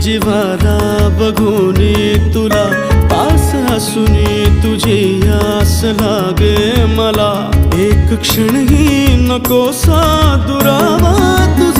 जिव्हारा बघूनी तुला पास असूनी तुझी आस लागे मला एक क्षणही नकोसा दुरावा तुझा